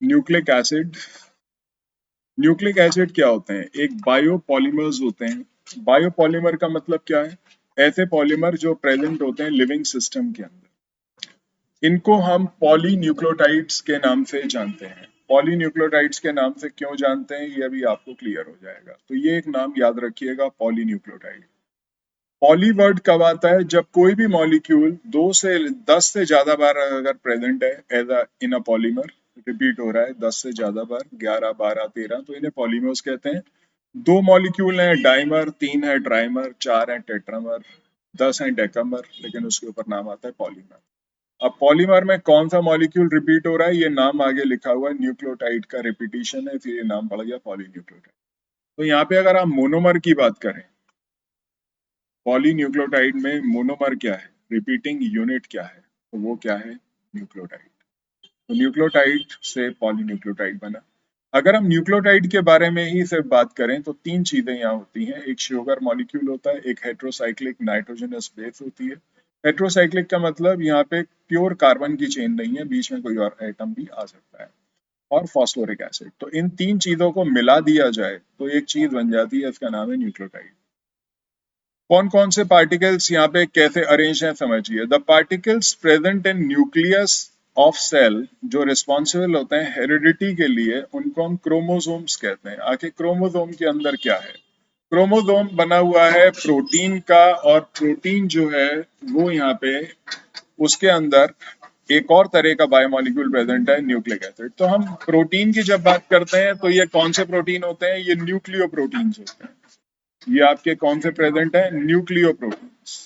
Nucleic acid. Nucleic acid क्या होते हैं? एक बायोपॉलीमर्स होते हैं। बायोपॉलीमर का मतलब क्या है? ऐसे पॉलीमर जो प्रेजेंट होते हैं लिविंग सिस्टम के अंदर। इनको हम पॉलीन्यूक्लियोटाइड्स के नाम से जानते हैं। पॉलीन्यूक्लियोटाइड्स के नाम से क्यों जानते हैं ये भी आपको क्लियर हो जाएगा, तो ये एक नाम याद रखिएगा, पॉलीन्यूक्लियोटाइड। पॉली वर्ड कब आता है? जब कोई भी मॉलिक्यूल 2 से 10 से ज्यादा बार अगर प्रेजेंट है as in a polymer, repeat हो रहा है 10 से ज्यादा बार, 11 12 13, तो इन्हें पॉलीमर्स कहते हैं। 2 मॉलिक्यूल हैं डाइमर, 3 है ट्राइमर, 4 है टेट्रामर, 10 है डेकामर, लेकिन उसके ऊपर नाम आता है पॉलीमर। अब पॉलीमर में कौन सा मॉलिक्यूल रिपीट हो रहा है, ये नाम आगे लिखा हुआ है, न्यूक्लियोटाइड का रिपीटिशन है, फिर ये नाम पड़ गया पॉलीन्यूक्लियोटाइड। तो यहाँ पे अगर आप मोनोमर की बात करें, पॉलीन्यूक्लियोटाइड में मोनोमर क्या है, रिपीटिंग यूनिट क्या है, तो वो क्या है? न्यूक्लियोटाइड। तो न्यूक्लियोटाइड से पॉलीन्यूक्लियोटाइड बना। अगर हम न्यूक्लियोटाइड के बारे में ही सिर्फ बात करें तो 3 चीजें यहाँ होती हैं। एक शुगर मॉलिक्यूल होता है, एक हेट्रोसाइक्लिक नाइट्रोजनस बेस होती है। हेट्रोसाइक्लिक का मतलब यहाँ पे प्योर कार्बन की चेन नहीं है, बीच में कोई और एटम भी आ सकता है। और फॉस्फोरिक एसिड। तो इन 3 चीजों को मिला दिया जाए तो एक चीज बन जाती है, इसका नाम है न्यूक्लियोटाइड। कौन कौन से पार्टिकल्स यहाँ पे कैसे अरेंज हैं समझिए। The particles present in nucleus of cell जो रिस्पॉन्सिबल होते हैं हेरिडिटी के लिए, उनको हम क्रोमोसोम्स कहते हैं। आखिर क्रोमोसोम के अंदर क्या है? क्रोमोसोम बना हुआ है प्रोटीन का, और प्रोटीन जो है वो यहाँ पे उसके अंदर एक और तरह का बायोमोलिक्यूल प्रेजेंट है, न्यूक्लिक एसिड। तो हम प्रोटीन की जब बात करते हैं तो ये कौन से प्रोटीन होते हैं? ये न्यूक्लियो प्रोटीन्स होते हैं। ये आपके कौन से प्रेजेंट है? Nucleo proteins.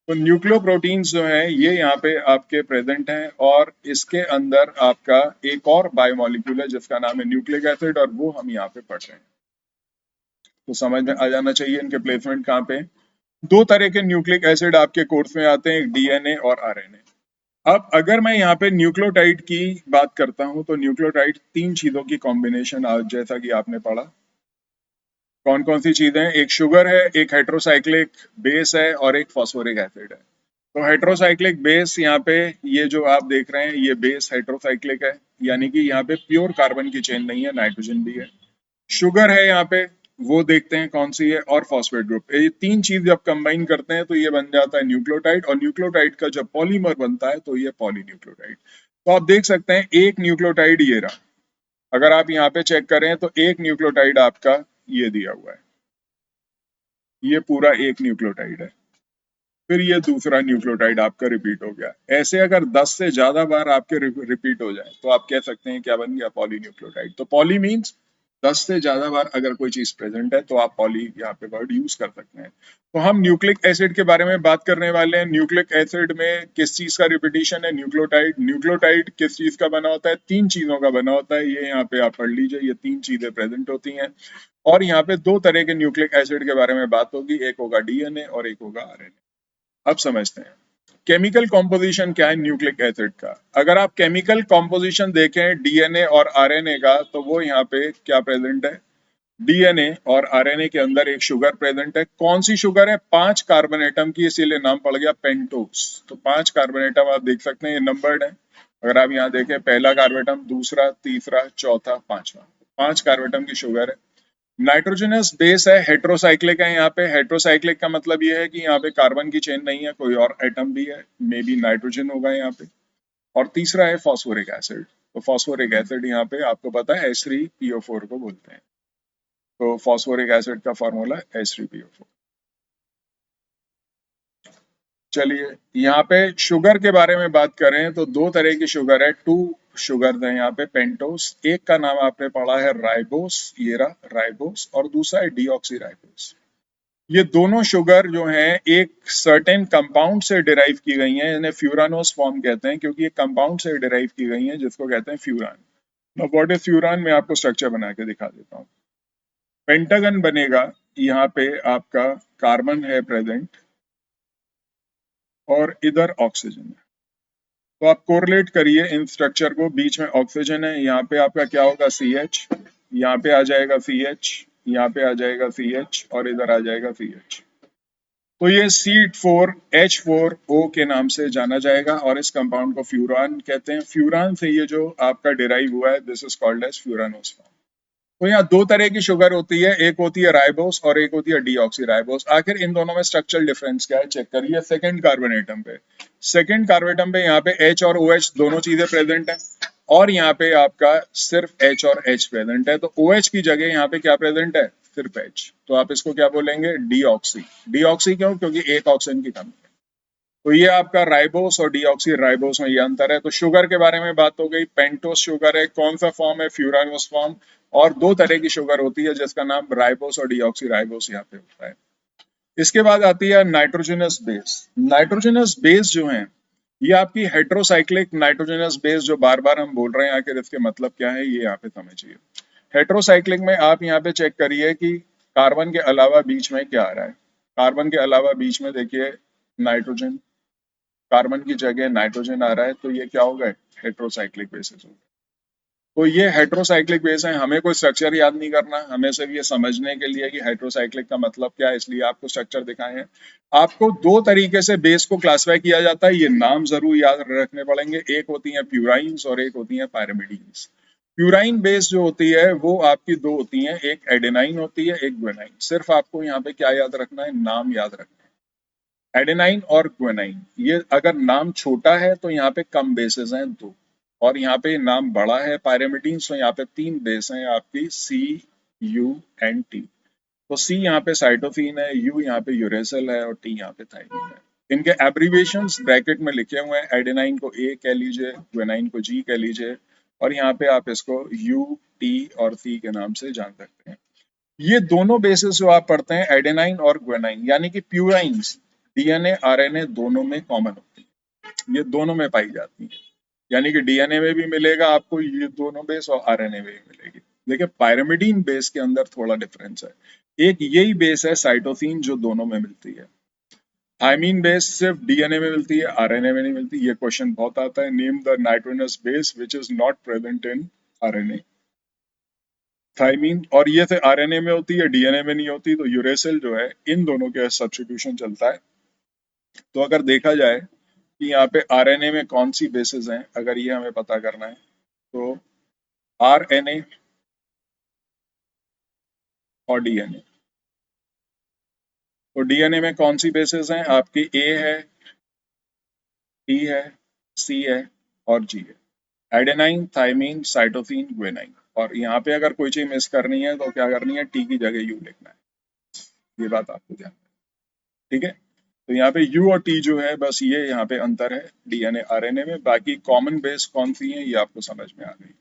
तो न्यूक्लियो प्रोटीन्स जो है ये यहाँ पे आपके प्रेजेंट हैं, और इसके अंदर आपका एक और बायोमोलिक्यूल है जिसका नाम है न्यूक्लिक एसिड, और वो हम यहाँ पे पढ़ रहे हैं। तो समझ में आ जाना चाहिए इनके प्लेसमेंट कहाँ पे। 2 तरह के न्यूक्लिक एसिड आपके कोर्स में आते हैं, एक डीएनए और आरएनए। अब अगर मैं यहाँ पे न्यूक्लियोटाइड की बात करता हूँ तो न्यूक्लियोटाइड 3 चीजों की कॉम्बिनेशन, आज जैसा कि आपने पढ़ा। कौन कौन सी चीजें? एक शुगर है, एक हेट्रोसाइक्लिक बेस है, और एक फॉस्फोरिक एसिड है। तो हेट्रोसाइक्लिक बेस यहाँ पे ये जो आप देख रहे हैं ये बेस हेट्रोसाइक्लिक है, यानी कि यहाँ पे प्योर कार्बन की चेन नहीं है, नाइट्रोजन भी है। शुगर है यहाँ पे, वो देखते हैं कौन सी है, और फॉस्फेट ग्रुप। ये 3 चीज जब कंबाइन करते हैं तो ये बन जाता है न्यूक्लियोटाइड, और न्यूक्लियोटाइड का जब पॉलीमर बनता है तो ये पॉलीन्यूक्लियोटाइड। तो आप देख सकते हैं एक न्यूक्लियोटाइड ये रहा। अगर आप यहाँ पे चेक करें तो एक न्यूक्लियोटाइड आपका ये दिया हुआ है, ये पूरा एक न्यूक्लियोटाइड है। फिर ये दूसरा न्यूक्लियोटाइड आपका रिपीट हो गया। ऐसे अगर 10 से ज्यादा बार आपके रिपीट हो जाए तो आप कह सकते हैं क्या बन गया? पॉलीन्यूक्लियोटाइड। तो पॉली मीन्स 10 से ज्यादा बार अगर कोई चीज प्रेजेंट है तो आप पॉली यहाँ पे वर्ड यूज कर सकते हैं। तो हम न्यूक्लिक एसिड के बारे में बात करने वाले हैं। न्यूक्लिक एसिड में किस चीज का रिपीटिशन है? न्यूक्लियोटाइड। न्यूक्लियोटाइड किस चीज का बना होता है? 3 चीजों का बना होता है। ये यहाँ पे आप पढ़ लीजिए, ये 3 चीजें प्रेजेंट होती हैं। और यहाँ पे 2 तरह के न्यूक्लिक एसिड के बारे में बात होगी, एक होगा डीएनए और एक होगा आरएनए। अब समझते हैं केमिकल कॉम्पोजिशन क्या है न्यूक्लिक एसिड का। अगर आप केमिकल कॉम्पोजिशन देखें डीएनए और आरएनए का, तो वो यहाँ पे क्या प्रेजेंट है? डीएनए और आरएनए के अंदर एक शुगर प्रेजेंट है। कौन सी शुगर है? 5 कार्बन एटम की, इसीलिए नाम पड़ गया पेंटोस। तो 5 कार्बन एटम आप देख सकते हैं, ये नंबर्ड है। अगर आप यहाँ देखें, पहला कार्बन एटम, दूसरा, तीसरा, चौथा, पांचवा, 5 कार्बन एटम की शुगर है। नाइट्रोजनस बेस है, हेट्रोसाइक्लिक है। यहाँ पे हेट्रोसाइक्लिक का मतलब ये है कि यहाँ पे कार्बन की चेन नहीं है, कोई और एटम भी है, मे बी नाइट्रोजन होगा यहाँ पे। और तीसरा है फॉस्फोरिक एसिड। तो फॉस्फोरिक एसिड यहाँ पे आपको पता है H3PO4 को बोलते हैं। तो फॉस्फोरिक एसिड का फॉर्मूला H3PO4। चलिए यहाँ पे शुगर के बारे में बात करें तो 2 तरह की शुगर है, 2 शुगर है यहाँ पे पेंटोस। एक का नाम आपने पढ़ा है राइबोस, ये रहा राइबोस, और दूसरा है डीऑक्सी राइबोस। ये दोनों शुगर जो हैं एक सर्टेन कंपाउंड से डिराइव की गई हैं, इन्हें फ्यूरानोस फॉर्म कहते हैं, क्योंकि ये कंपाउंड से डिराइव की गई हैं जिसको कहते हैं furan. Now what is furan, मैं आपको स्ट्रक्चर बना के दिखा देता हूँ। पेंटागन बनेगा, यहाँ पे आपका कार्बन है प्रेजेंट, और इधर ऑक्सीजन है। तो आप कोरिलेट करिए इन स्ट्रक्चर को, बीच में ऑक्सीजन है, यहाँ पे आपका क्या होगा? CH, यहाँ पे आ जाएगा CH, यहाँ पे आ जाएगा CH, और इधर आ जाएगा CH। तो ये C4H4O के नाम से जाना जाएगा और इस कंपाउंड को फ्यूरान कहते हैं। फ्यूरान से ये जो आपका डिराइव हुआ है, दिस इज कॉल्ड एज फ्यूरानोस। तो यहाँ दो तरह की शुगर होती है, एक होती है राइबोस और एक होती है डीऑक्सी राइबोस। आखिर इन दोनों में स्ट्रक्चरल डिफरेंस क्या है, चेक करिए सेकंड कार्बन एटम पे। सेकंड कार्बन एटम पे यहाँ पे H और OH दोनों चीजें प्रेजेंट है और यहाँ पे आपका सिर्फ H और H प्रेजेंट है। तो OH की जगह यहाँ पे क्या प्रेजेंट है, सिर्फ H। तो आप इसको क्या बोलेंगे, डीऑक्सी। डीऑक्सी क्यों, क्योंकि एक ऑक्सीजन की कमी है। तो ये आपका राइबोस और डीऑक्सी राइबोस में ये अंतर है। तो शुगर के बारे में बात हो गई। पेंटोस शुगर है, कौन सा फॉर्म है, फ्यूरानोस फॉर्म। और दो तरह की शुगर होती है जिसका नाम राइबोस और डीऑक्सी राइबोस यहाँ पे होता है। इसके बाद आती है नाइट्रोजनस बेस। नाइट्रोजनस बेस जो है ये आपकी हेट्रोसाइक्लिक नाइट्रोजनस बेस, जो बार बार हम बोल रहे हैं, आखिर इसके मतलब क्या है ये यहाँ पे समझिए। हेट्रोसाइक्लिक में आप यहाँ पे चेक करिए कि कार्बन के अलावा बीच में क्या आ रहा है। कार्बन के अलावा बीच में देखिए नाइट्रोजन, कार्बन की जगह नाइट्रोजन आ रहा है, तो ये क्या हो गए, हेट्रोसाइक्लिक बेसिस हो गए। तो ये हेट्रोसाइक्लिक बेस है। हमें कोई स्ट्रक्चर याद नहीं करना, हमें सिर्फ ये समझने के लिए कि हेट्रोसाइक्लिक का मतलब क्या है, इसलिए आपको स्ट्रक्चर दिखाए हैं। आपको दो तरीके से बेस को क्लासिफाई किया जाता है, ये नाम जरूर याद रखने पड़ेंगे। एक होती है प्यूराइंस और एक होती है पायरिमिडीन्स। प्यूराइन बेस जो होती है वो आपकी दो होती हैं, एक एडेनाइन होती है, एक ग्वेनाइन। सिर्फ आपको यहाँ पे क्या याद रखना है, नाम याद रखना है। एडेनाइन और ग्वेनाइन, ये अगर नाम छोटा है तो यहाँ पे कम बेसेस हैं दो, और यहाँ पे नाम बड़ा है पायरिमिडीन्स तो यहाँ पे तीन बेस हैं आपकी, C U N T। तो C यहाँ पे साइटोसिन है, U यहाँ पे यूरेसिल है और T यहाँ पे थाइमिन है। इनके एब्रीविएशंस ब्रैकेट में लिखे हुए हैं। एडेनाइन को A कह लीजिए, ग्वेनाइन को G कह लीजिए, और यहाँ पे आप इसको U, T और C के नाम से जान सकते हैं। ये दोनों बेसिस जो आप पढ़ते हैं, एडेनाइन और ग्वेनाइन, यानी कि प्यूराइंस, डीएनए आरएनए दोनों में कॉमन होती है, ये दोनों में पाई जाती है। यानी कि डीएनए में भी मिलेगा आपको ये दोनों बेस और आरएनए में भी मिलेगी। देखिए पायरिमिडीन बेस के अंदर थोड़ा डिफरेंस है। एक यही बेस है साइटोसिन जो दोनों में मिलती है। थायमीन बेस सिर्फ डीएनए में मिलती है, आरएनए में नहीं मिलती। ये क्वेश्चन बहुत आता है, name the nitrogenous base which is not present in RNA. Thymine, और ये से आरएनए में होती है, डीएनए में नहीं होती। तो यूरेसिल जो है, इन दोनों के सब्स्टिट्यूशन चलता है। तो अगर देखा जाए कि यहाँ पे आरएनए में कौन सी बेसिस हैं, अगर ये हमें पता करना है, तो आरएनए और डीएनए। तो डीएनए में कौन सी बेसिस हैं आपकी, ए है, टी है, सी है और जी है। Adenine, thymine, cytosine, guanine. और यहाँ पे अगर कोई चीज मिस करनी है तो क्या करनी है, टी की जगह यू लिखना है। ये बात आपको ध्यान, ठीक है। तो यहाँ पे यू और टी जो है, बस ये यहाँ पे अंतर है डीएनए आरएनए में। बाकी कॉमन बेस कौन सी है ये आपको समझ में आ गई।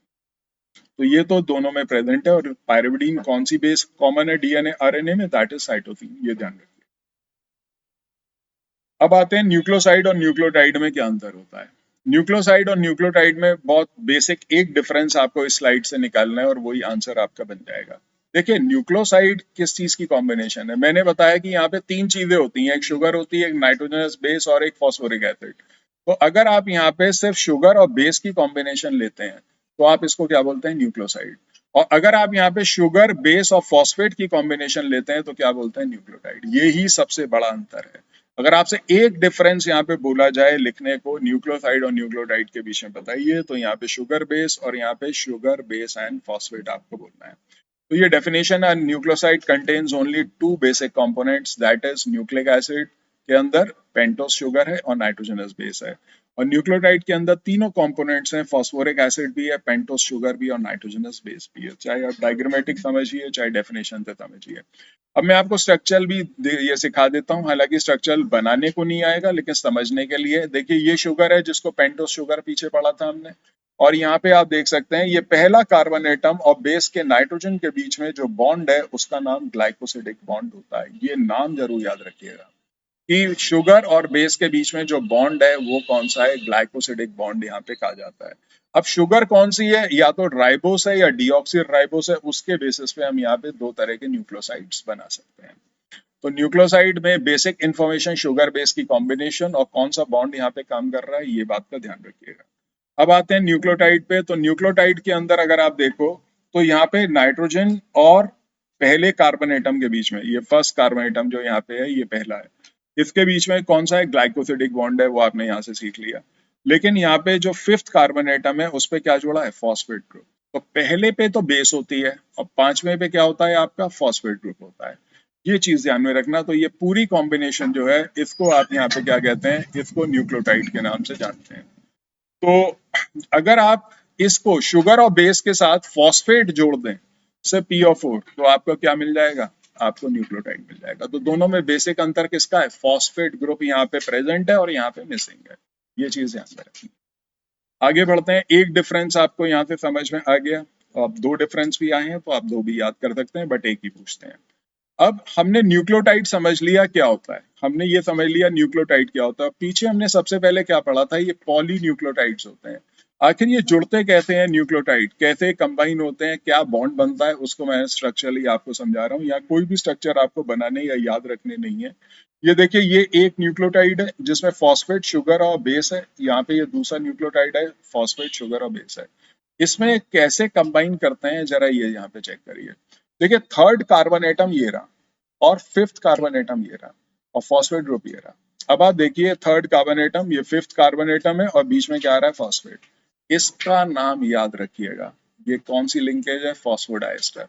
तो ये तो दोनों में प्रेजेंट है। और पायरिमिडीन कौन सी बेस कॉमन है डीएनए आरएनए में, दैट इज साइटोसिन, ये ध्यान रखिए। अब आते हैं न्यूक्लियोसाइड और न्यूक्लियोटाइड में क्या अंतर होता है। न्यूक्लियोसाइड और न्यूक्लियोटाइड में बहुत बेसिक एक डिफरेंस आपको इस स्लाइड से निकालना है और वही आंसर आपका बन जाएगा। देखिए न्यूक्लियोसाइड किस चीज की कॉम्बिनेशन है, मैंने बताया कि यहाँ पे तीन चीजें होती हैं, एक शुगर होती है, एक नाइट्रोजनस बेस और एक फॉस्फोरिक एसिड। तो अगर आप यहाँ पे सिर्फ शुगर और बेस की कॉम्बिनेशन लेते हैं तो आप इसको क्या बोलते हैं, न्यूक्लियोसाइड। और अगर आप यहाँ पे शुगर बेस और फॉस्फेट की कॉम्बिनेशन लेते हैं तो क्या बोलते हैं, न्यूक्लियोटाइड। ये ही सबसे बड़ा अंतर है। अगर आपसे एक डिफरेंस यहाँ पे बोला जाए लिखने को न्यूक्लियोसाइड और न्यूक्लियोटाइड के बीच में बताइए, तो यहाँ पे शुगर बेस और यहाँ पे शुगर बेस एंड फॉस्फेट आपको बोलना है। तो ये डेफिनेशन है, nucleoside contains only two basic components, that is nucleic acid के अंदर पेंटोस शुगर है और नाइट्रोजनस बेस है। और न्यूक्लियोटाइड के अंदर तीनों कंपोनेंट्स हैं, फॉस्फोरिक एसिड भी है, पेंटोस शुगर भी और नाइट्रोजनस बेस भी है। चाहे आप डायग्रामेटिक समझिए चाहे डेफिनेशन से समझिए। अब मैं आपको स्ट्रक्चर भी ये सिखा देता हूँ, हालांकि स्ट्रक्चर बनाने को नहीं आएगा लेकिन समझने के लिए। देखिए ये शुगर है जिसको पेंटोस शुगर पीछे पढ़ा था हमने, और यहाँ पे आप देख सकते हैं ये पहला कार्बन एटम और बेस के नाइट्रोजन के बीच में जो बॉन्ड है उसका नाम ग्लाइकोसिडिक बॉन्ड होता है। ये नाम जरूर याद रखिएगा कि शुगर और बेस के बीच में जो बॉन्ड है वो कौन सा है, ग्लाइकोसिडिक बॉन्ड यहाँ पे कहा जाता है। अब शुगर कौन सी है, या तो राइबोस है या डीऑक्सी राइबोस है, उसके बेसिस पे हम यहाँ पे दो तरह के न्यूक्लियोसाइड्स बना सकते हैं। तो न्यूक्लियोसाइड में बेसिक इंफॉर्मेशन शुगर बेस की कॉम्बिनेशन और कौन सा बॉन्ड यहाँ पे काम कर रहा है, ये बात का ध्यान रखिएगा। अब आते हैं न्यूक्लियोटाइड पे। तो न्यूक्लियोटाइड के अंदर अगर आप देखो तो यहाँ पे नाइट्रोजन और पहले कार्बन एटम के बीच में, ये फर्स्ट कार्बन एटम जो यहाँ पे है ये पहला है, इसके बीच में कौन सा है, ग्लाइकोसिडिक बॉन्ड है, वो आपने यहाँ से सीख लिया। लेकिन यहाँ पे जो 5th कार्बन एटम है उस पे क्या जुड़ा है, फॉस्फेट ग्रुप। तो पहले पे तो बेस होती है और 5वें पे क्या होता है आपका, फॉस्फेट ग्रुप होता है। ये चीज ध्यान में रखना। तो ये पूरी कॉम्बिनेशन जो है इसको आप यहाँ पे क्या कहते हैं, इसको न्यूक्लियोटाइड के नाम से जानते हैं। तो अगर आप इसको शुगर और बेस के साथ फॉस्फेट जोड़ दें से PO4, तो आपको क्या मिल जाएगा, आपको न्यूक्लियोटाइड मिल जाएगा। तो दोनों में बेसिक अंतर किसका है, फॉस्फेट ग्रुप यहाँ पे प्रेजेंट है और यहाँ पे मिसिंग है। ये चीज ध्यान में रखनी। आगे बढ़ते हैं। एक डिफरेंस आपको यहाँ से समझ में आ गया, अब दो डिफरेंस भी आए हैं तो आप दो भी याद कर सकते हैं, बट एक ही पूछते हैं। अब हमने न्यूक्लियोटाइड समझ लिया क्या होता है, हमने ये समझ लिया न्यूक्लियोटाइड क्या होता है। पीछे हमने सबसे पहले क्या पढ़ा था, ये पॉलीन्यूक्लियोटाइड्स होते हैं। आखिर ये जुड़ते कैसे हैं, न्यूक्लियोटाइड कैसे कंबाइन होते हैं, क्या बॉन्ड बनता है, उसको मैं स्ट्रक्चरली आपको समझा रहा हूँ। यहाँ कोई भी स्ट्रक्चर आपको बनाने या याद रखने नहीं है। ये देखिए, ये एक न्यूक्लियोटाइड है जिसमें फॉस्फेट, शुगर और बेस है। यहाँ पे ये दूसरा न्यूक्लियोटाइड है, फॉस्फेट, शुगर और बेस है। इसमें कैसे कंबाइन करते हैं जरा ये यहाँ पे चेक करिए। देखिए, 3rd कार्बन एटम ये रहा और 5th कार्बन एटम ये रहा और फॉस्फेट ग्रुप ये रहा। अब आप देखिए, 3rd कार्बन एटम, ये 5th कार्बन एटम है और बीच में क्या आ रहा है, फॉस्फेट। इसका नाम याद रखिएगा। ये कौन सी लिंकेज है, फॉस्फोडाइस्टर।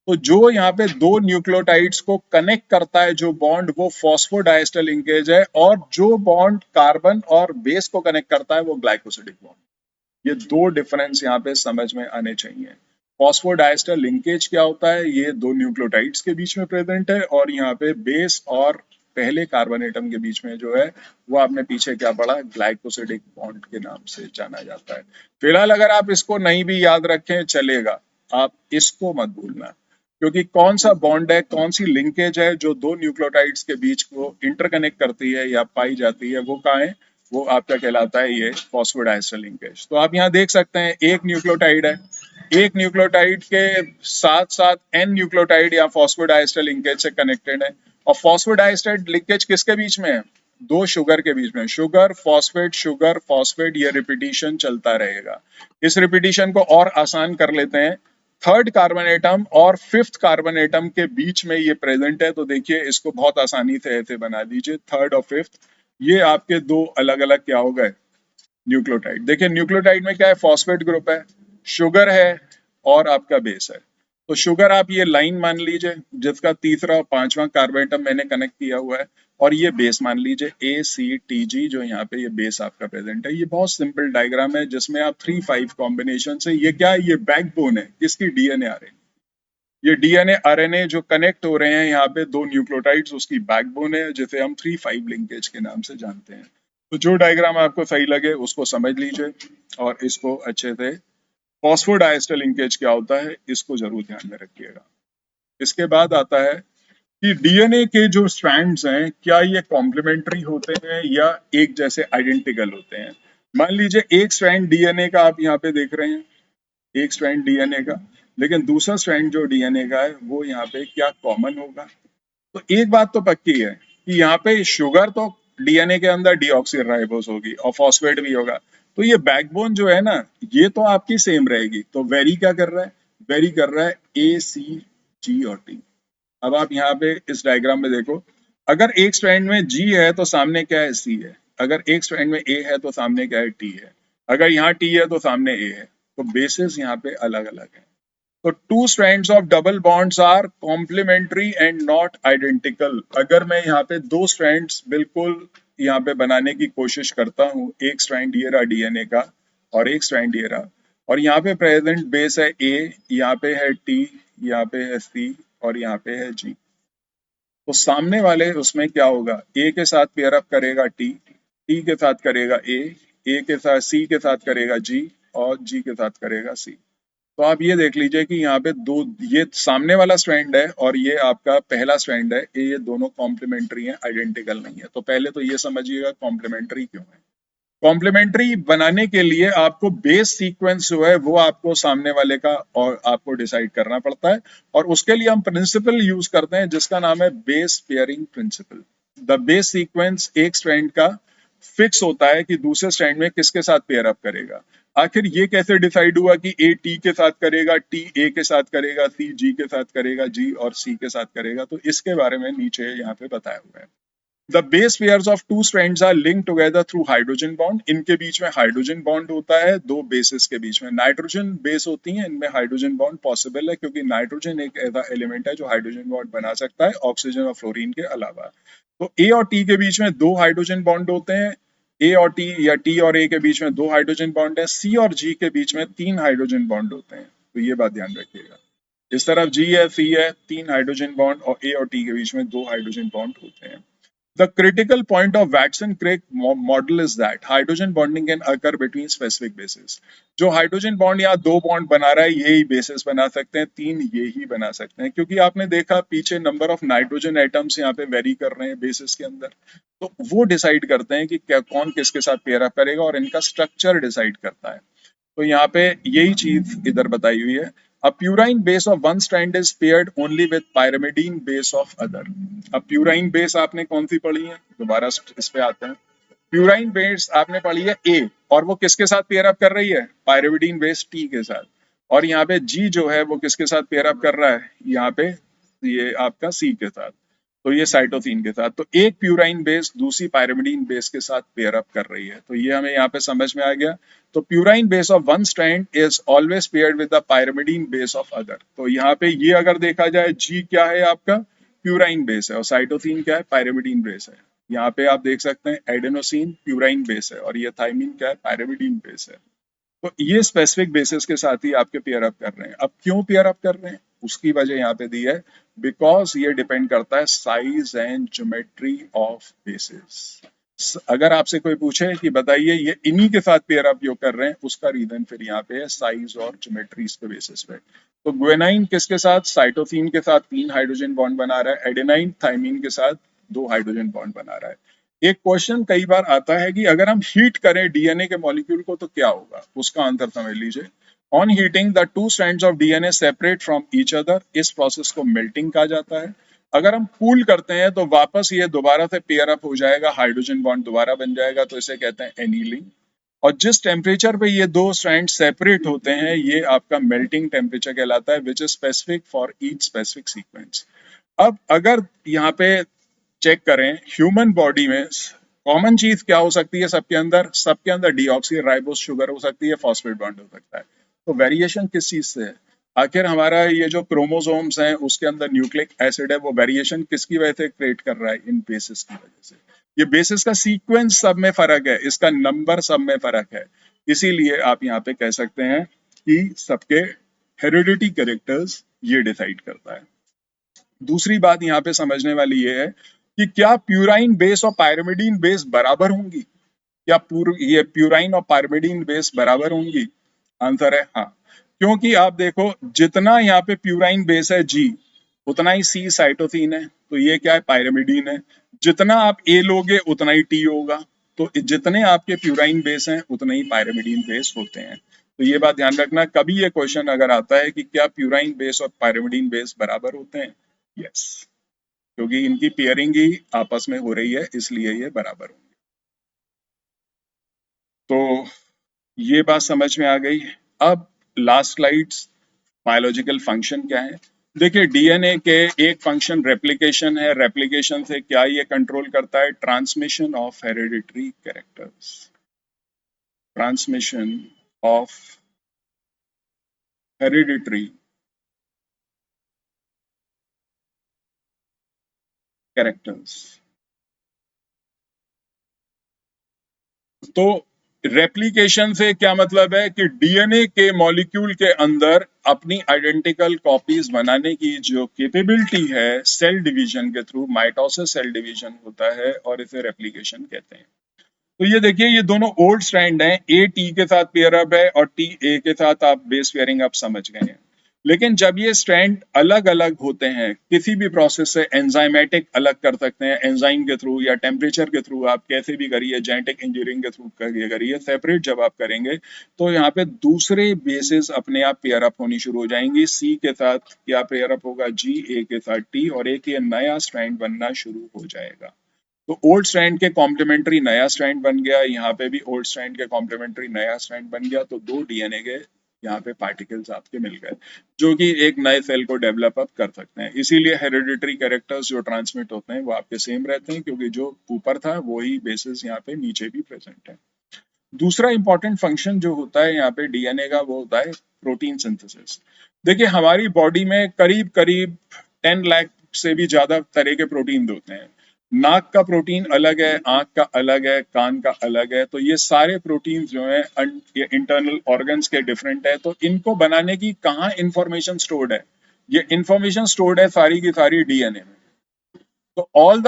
तो जो यहाँ पे दो न्यूक्लियोटाइड्स को कनेक्ट करता है जो बॉन्ड, वो फॉस्फोडाइस्टर लिंकेज है, और जो बॉन्ड कार्बन और बेस को कनेक्ट करता है वो ग्लाइकोसिडिक बॉन्ड। ये दो डिफरेंस यहाँ पे समझ में आने चाहिए। फॉस्फोडाइस्टर लिंकेज क्या होता है, ये दो न्यूक्लियोटाइड्स के बीच में प्रेजेंट है, और यहाँ पे बेस और पहले कार्बन एटम के बीच में जो है वो आपने पीछे क्या पढ़ा, ग्लाइकोसिडिक बॉन्ड के नाम से जाना जाता है। फिलहाल अगर आप इसको नहीं भी याद रखें चलेगा, आप इसको मत भूलना, क्योंकि कौन सा बॉन्ड है, कौन सी लिंकेज है जो दो न्यूक्लियोटाइड्स के बीच को इंटरकनेक्ट करती है या पाई जाती है, वो कहाँ है, वो आपका कहलाता है ये फॉस्फोडाइस्टर लिंकेज। तो आप यहाँ देख सकते हैं एक न्यूक्लियोटाइड है, एक न्यूक्लियोटाइड के साथ साथ n न्यूक्लियोटाइड या फॉस्फोडाइस्टर लिंकेज से कनेक्टेड है। और फॉस्फोडाइस्टर लिंकेज किसके बीच में है, दो शुगर के बीच में, शुगर फॉस्फेट, ये रिपीटिशन चलता रहेगा। इस रिपीटिशन को और आसान कर लेते हैं। 3rd कार्बन एटम और 5th कार्बन एटम के बीच में ये प्रेजेंट है, तो देखिए इसको बहुत आसानी से ऐसे बना दीजिए, 3rd और 5th, ये आपके दो अलग अलग क्या हो गए, न्यूक्लियोटाइड। देखिए न्यूक्लियोटाइड में क्या है, फॉस्फेट ग्रुप है, शुगर है और आपका बेस है। तो शुगर आप ये लाइन मान लीजिए जिसका तीसरा और पांचवा कार्बन एटम मैंने कनेक्ट किया हुआ है, और ये बेस मान लीजिए ACTG, जो यहाँ पे ये बेस आपका प्रेजेंट है। ये बहुत सिंपल डायग्राम है जिसमें आप 3-5 कॉम्बिनेशन से, ये क्या है, ये बैकबोन है किसकी, डीएनए आरएनए। ये डीएनए आरएनए जो कनेक्ट हो रहे हैं यहाँ पे दो न्यूक्लियोटाइड्स, उसकी बैकबोन है जिसे हम 3-5 लिंकेज के नाम से जानते हैं। तो जो डायग्राम आपको सही लगे उसको समझ लीजिए और इसको अच्छे से, फॉस्फोडाइस्टर लिंकेज क्या होता है इसको जरूर ध्यान में रखिएगा। इसके बाद आता है कि डीएनए के जो स्ट्रैंड्स हैं क्या ये कॉम्प्लीमेंट्री होते हैं या एक जैसे आइडेंटिकल होते हैं। मान लीजिए एक स्ट्रैंड डीएनए का आप यहाँ पे देख रहे हैं, एक स्ट्रैंड डीएनए का, लेकिन दूसरा स्ट्रैंड जो डीएनए का है वो यहाँ पे क्या कॉमन होगा। तो एक बात तो पक्की है कि यहाँ पे शुगर तो डीएनए के अंदर डीऑक्सीराइबोस होगी और फॉस्फेट भी होगा। तो ये बैकबोन जो है ना, ये तो आपकी सेम रहेगी। तो वेरी क्या कर रहा है, वेरी कर रहा है ACG और T। अब आप यहाँ पे इस डायग्राम में देखो, अगर एक स्ट्रैंड में G है तो सामने क्या है, C है। अगर एक स्ट्रैंड में A है तो सामने क्या है, T है। अगर यहाँ T है तो सामने A है। तो बेसिस यहाँ पे अलग अलग है। तो two strands of double bonds are complementary and not identical. अगर मैं यहाँ पे दो स्ट्रैंड्स बिल्कुल यहाँ पे बनाने की कोशिश करता हूँ, एक स्ट्रैंड ये रहा डीएनए का और एक स्ट्रैंड ये रहा, और यहाँ पे प्रेजेंट बेस है A, यहाँ पे है T, यहाँ पे है C और यहाँ पे है G। तो सामने वाले उसमें क्या होगा, A के साथ पेयर अप करेगा T के साथ करेगा A के साथ C के साथ करेगा G और G के साथ करेगा C। तो आप ये देख लीजिए कि यहाँ पे दो, ये सामने वाला स्ट्रैंड है और ये आपका पहला स्ट्रैंड है, ये दोनों कॉम्प्लीमेंट्री हैं, आइडेंटिकल नहीं है। तो पहले तो ये समझिएगा कॉम्प्लीमेंट्री क्यों है। कॉम्प्लीमेंट्री बनाने के लिए आपको बेस सीक्वेंस जो है वो आपको सामने वाले का और आपको डिसाइड करना पड़ता है, और उसके लिए हम प्रिंसिपल यूज करते हैं जिसका नाम है base pairing principle. The base sequence एक स्ट्रैंड का फिक्स होता है कि दूसरे स्ट्रैंड में किसके साथ पेयर अप करेगा। आखिर ये कैसे डिसाइड हुआ कि A T के साथ करेगा, T A के साथ करेगा, C G के साथ करेगा, G और C के साथ करेगा, तो इसके बारे में नीचे यहाँ पे बताया हुआ है। The base pairs of two strands are link together through hydrogen bond, इनके बीच में हाइड्रोजन बॉन्ड होता है दो बेसिस के बीच में, नाइट्रोजन बेस होती है, इनमें हाइड्रोजन बॉन्ड पॉसिबल है क्योंकि नाइट्रोजन एक ऐसा एलिमेंट है जो हाइड्रोजन बॉन्ड बना सकता है ऑक्सीजन और फ्लोरीन के अलावा। तो ए और टी के बीच में दो हाइड्रोजन बॉन्ड होते हैं, ए और टी या टी और ए के बीच में दो हाइड्रोजन बॉन्ड है, सी और जी के बीच में तीन हाइड्रोजन बॉन्ड होते हैं। तो ये बात ध्यान रखिएगा, इस तरफ जी है, सी है, तीन हाइड्रोजन बॉन्ड, और ए और टी के बीच में दो हाइड्रोजन बॉन्ड होते हैं। The critical point of Watson-Crick model is that hydrogen bonding can occur between specific bases. जो हाइड्रोजन बॉन्ड यहाँ दो बॉन्ड बना रहा है यही बेसिस बना सकते हैं, तीन ये ही बना सकते हैं, क्योंकि आपने देखा पीछे नंबर ऑफ नाइट्रोजन एटम्स यहाँ पे वेरी कर रहे हैं बेसिस के अंदर, तो वो डिसाइड करते हैं कि क्या कौन किसके साथ पेयर अप करेगा और इनका स्ट्रक्चर डिसाइड करता है। तो यहाँ पे यही चीज इधर बताई हुई है। A purine base of one strand is paired only with pyrimidine base of other. अब प्यूराइन बेस आपने कौन सी पढ़ी है, दोबारा इस पे आते हैं। प्यूराइन बेस आपने पढ़ी है ए, और वो किसके साथ पेयर अप कर रही है, पायरिमिडीन बेस टी के साथ, और यहाँ पे जी जो है वो किसके साथ पेयर अप कर रहा है, यहाँ पे ये आपका सी के साथ, तो ये साइटोसिन के साथ। तो एक प्यूराइन बेस दूसरी पायरिमिडीन बेस के साथ पेयर अप कर रही है, तो ये हमें यहाँ पे समझ में आ गया। तो purine base of one strand is always paired with the pyrimidine base of other. तो यहाँ पे ये अगर देखा जाए जी क्या है आपका, प्यूराइन बेस है, और साइटोसिन क्या है, पायरिमिडीन बेस है। यहाँ पे आप देख सकते हैं एडेनोसिन प्यूराइन बेस है, और ये थाइमिन क्या है, पायरिमिडीन बेस है। तो ये स्पेसिफिक बेसिस के साथ ही आपके पेयर अप कर रहे हैं। अब क्यों पेयर अप कर रहे हैं उसकी वजह यहाँ पे दी है, बिकॉज ये डिपेंड करता है size and geometry of basis. अगर आपसे कोई पूछे कि बताइए ये इन्हीं के साथ पेयर अप जो कर रहे हैं, उसका रीजन फिर यहाँ पे है साइज और ज्योमेट्री के बेसिस पे। तो ग्वेनाइन किसके साथ, साइटोसिन के साथ तीन हाइड्रोजन बॉन्ड बना रहा है, एडेनाइन थाइमिन के साथ दो हाइड्रोजन बॉन्ड बना रहा है। एक क्वेश्चन कई बार आता है कि अगर हम हीट करें डीएनए के मॉलिक्यूल को तो क्या होगा, उसका आंसर समझ लीजिए। On heating the two strands of DNA separate from each other, इस प्रोसेस को मेल्टिंग कहा जाता है। अगर हम कूल करते हैं तो वापस ये दोबारा से पेयर अप हो जाएगा, हाइड्रोजन बॉन्ड दोबारा बन जाएगा, तो इसे कहते हैं एनीलिंग। और जिस टेम्परेचर पे ये दो स्ट्रैंड सेपरेट होते हैं ये आपका मेल्टिंग टेम्परेचर कहलाता है, which is specific for each specific sequence. अब अगर यहाँ पे चेक करें ह्यूमन बॉडी में कॉमन चीज क्या हो सकती है, सबके अंदर डीऑक्सी राइबोस शुगर हो सकती है, फॉस्फेट बॉन्ड हो सकता है। तो वेरिएशन किस चीज से है, आखिर हमारा ये जो क्रोमोसोम्स हैं उसके अंदर न्यूक्लिक एसिड है, वो वेरिएशन किसकी वजह से क्रिएट कर रहा है, इन बेसिस की वजह से। ये बेसिस का सीक्वेंस सब में फर्क है, इसका नंबर सब में फर्क है, इसीलिए आप यहाँ पे कह सकते हैं कि सबके हेरिडिटी कैरेक्टर्स ये डिसाइड करता है। दूसरी बात यहाँ पे समझने वाली ये है कि क्या प्यूराइन बेस और पायरिमिडीन बेस बराबर होंगी, क्या ये प्यूराइन और पायरिमिडीन बेस बराबर होंगी, आंसर है हाँ, क्योंकि आप देखो जितना यहाँ पे प्यूराइन बेस है जी, उतना ही सी साइटोसिन है, तो ये क्या है, पायरिमिडीन है। जितना आप ए लोगे उतना ही टी होगा, तो जितने आपके प्यूराइन बेस हैं उतने ही पायरिमिडीन बेस होते हैं। तो ये बात ध्यान रखना, कभी ये क्वेश्चन अगर आता है कि क्या प्यूराइन बेस और पायरिमिडीन बेस बराबर होते हैं, यस, क्योंकि इनकी पेयरिंग ही आपस में हो रही है इसलिए ये बराबर होंगे। तो ये बात समझ में आ गई। अब लास्ट स्लाइड्स, बायोलॉजिकल फंक्शन क्या है। देखिए डीएनए के एक फंक्शन रेप्लिकेशन है, रेप्लिकेशन से क्या ये कंट्रोल करता है, transmission of hereditary characters, transmission of hereditary characters. तो रेप्लिकेशन से क्या मतलब है कि डीएनए के मॉलिक्यूल के अंदर अपनी आइडेंटिकल कॉपीज बनाने की जो कैपेबिलिटी है सेल डिवीजन के थ्रू, माइटोसिस सेल डिवीजन होता है और इसे रेप्लिकेशन कहते हैं। तो ये देखिए ये दोनों ओल्ड स्ट्रैंड हैं, ए टी के साथ पेयर अप है और टी ए के साथ आप बेस पेयरिंग आप समझ गए हैं। लेकिन जब ये स्ट्रैंड अलग अलग होते हैं किसी भी प्रोसेस से, एंजाइमेटिक अलग कर सकते हैं एंजाइम के थ्रू या टेम्परेचर के थ्रू, आप कैसे भी करिए, जेनेटिक इंजीनियरिंग के थ्रू करिए, सेपरेट जब आप करेंगे तो यहाँ पे दूसरे बेसिस अपने आप पेयर अप होनी शुरू हो जाएंगी। सी के साथ क्या पेयर अप होगा, जी, ए के साथ टी, और एक ये नया स्ट्रैंड बनना शुरू हो जाएगा। तो ओल्ड स्ट्रैंड के कॉम्प्लीमेंट्री नया स्ट्रैंड बन गया, यहाँ पे भी ओल्ड स्ट्रैंड के कॉम्प्लीमेंट्री नया स्ट्रैंड बन गया, तो दो डीएनए के यहाँ पे पार्टिकल्स आपके मिल गए जो कि एक नए सेल को डेवलप अप कर सकते हैं। इसीलिए हेरिडिटरी कैरेक्टर्स जो ट्रांसमिट होते हैं वो आपके सेम रहते हैं, क्योंकि जो ऊपर था वही बेसिस यहाँ पे नीचे भी प्रेजेंट है। दूसरा इंपॉर्टेंट फंक्शन जो होता है यहाँ पे डीएनए का, वो होता है प्रोटीन सिंथेसिस। देखिए हमारी बॉडी में करीब करीब 10 लाख से भी ज्यादा तरह के प्रोटीन होते हैं। नाक का प्रोटीन अलग है, आंख का अलग है, कान का अलग है, तो ये सारे प्रोटीन जो है ये इंटरनल ऑर्गन्स के डिफरेंट है। तो इनको बनाने की कहाँ इंफॉर्मेशन स्टोर्ड है? ये इंफॉर्मेशन स्टोर्ड है सारी की सारी डीएनए में। तो all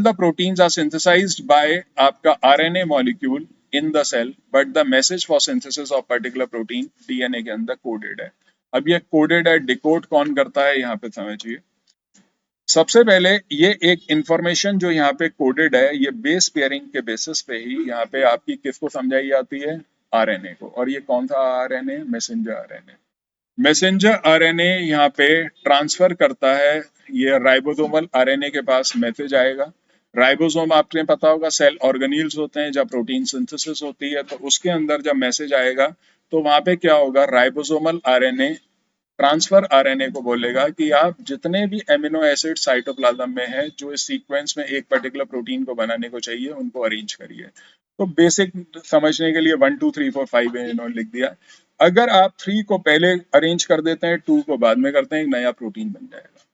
the proteins are synthesized by आपका RNA molecule in the cell, but the message for synthesis of particular protein DNA के अंदर कोडेड है। अब ये कोडेड है, डिकोड कौन करता है यहाँ पे समझिए। सबसे पहले ये एक इंफॉर्मेशन जो यहाँ पे कोडेड है, ये बेस पेयरिंग के बेसिस पे ही यहाँ पे आपकी किसको समझाई जाती है? आरएनए को। और ये कौन सा RNA? Messenger RNA. Messenger RNA यहाँ पे ट्रांसफर करता है, ये राइबोसोमल आरएनए के पास मैसेज आएगा। राइबोसोम आपने पता होगा सेल ऑर्गेनील्स होते हैं, जब प्रोटीन सिंथेसिस होती है तो उसके अंदर जब मैसेज आएगा तो वहां पे क्या होगा? राइबोसोमल आरएनए ट्रांसफर आरएनए को बोलेगा कि आप जितने भी एमिनो एसिड साइटोप्लाज्म में है जो इस सीक्वेंस में एक पर्टिकुलर प्रोटीन को बनाने को चाहिए, उनको अरेंज करिए। तो बेसिक समझने के लिए 1 2 3 4 5 इन्होंने लिख दिया। अगर आप 3 को पहले अरेंज कर देते हैं, 2 को बाद में करते हैं, एक नया प्रोटीन बन जाएगा।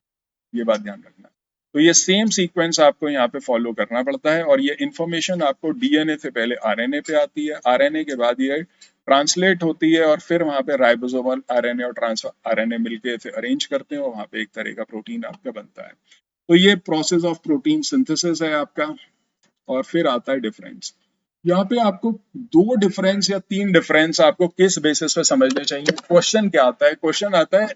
ये बात ध्यान रखना। तो ये सेम सीक्वेंस आपको यहाँ पे फॉलो करना पड़ता है, और ये इंफॉर्मेशन आपको डीएनए से पहले आरएनए पे आती है, आरएनए के बाद ये ट्रांसलेट होती है, और फिर वहां पे राइबोसोमल आरएनए और ट्रांसफर आरएनए मिलके इसे अरेंज करते हैं और वहां पे एक तरह का प्रोटीन आपका बनता है। तो ये प्रोसेस ऑफ प्रोटीन सिंथेसिस है आपका। और फिर आता है डिफरेंस। यहाँ पे आपको 2 डिफरेंस या 3 डिफरेंस आपको किस बेसिस पे समझने चाहिए? क्वेश्चन क्या आता है? क्वेश्चन आता है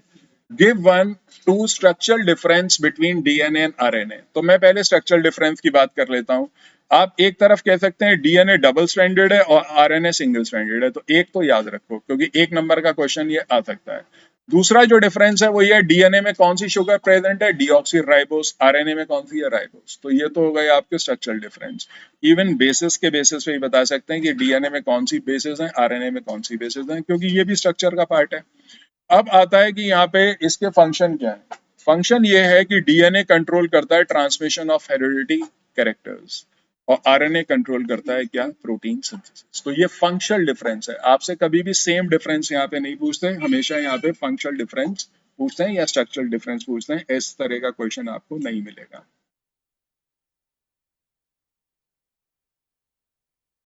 give 1 2 structural difference between DNA and RNA. तो मैं पहले स्ट्रक्चरल डिफरेंस की बात कर लेता हूँ। आप एक तरफ कह सकते हैं डीएनए डबल स्ट्रैंडेड है और आरएनए सिंगल स्ट्रैंडेड है, तो एक तो याद रखो, क्योंकि 1 नंबर का क्वेश्चन ये आ सकता है। दूसरा जो डिफरेंस है वो ये है, डीएनए में कौन सी शुगर प्रेजेंट है? Deoxy ribose. आरएनए में कौन सी है? राइबोस। तो ये तो हो गए आपके स्ट्रक्चरल डिफरेंस। इवन बेसिस के बेसिस पे ही बता सकते हैं कि डीएनए में कौन सी बेसिस है, आरएनए में कौन सी बेसिस है, क्योंकि ये भी स्ट्रक्चर का पार्ट है। अब आता है कि यहाँ पे इसके फंक्शन क्या है। फंक्शन ये है कि डीएनए कंट्रोल करता है ट्रांसमिशन ऑफ हेरिडिटी कैरेक्टर्स, और आरएनए कंट्रोल करता है क्या? Protein synthesis. तो ये फंक्शनल डिफरेंस है। आपसे कभी भी सेम डिफरेंस यहाँ पे नहीं पूछते, हमेशा यहाँ पे फंक्शनल डिफरेंस पूछते हैं या स्ट्रक्चरल डिफरेंस पूछते हैं। इस तरह का क्वेश्चन आपको नहीं मिलेगा।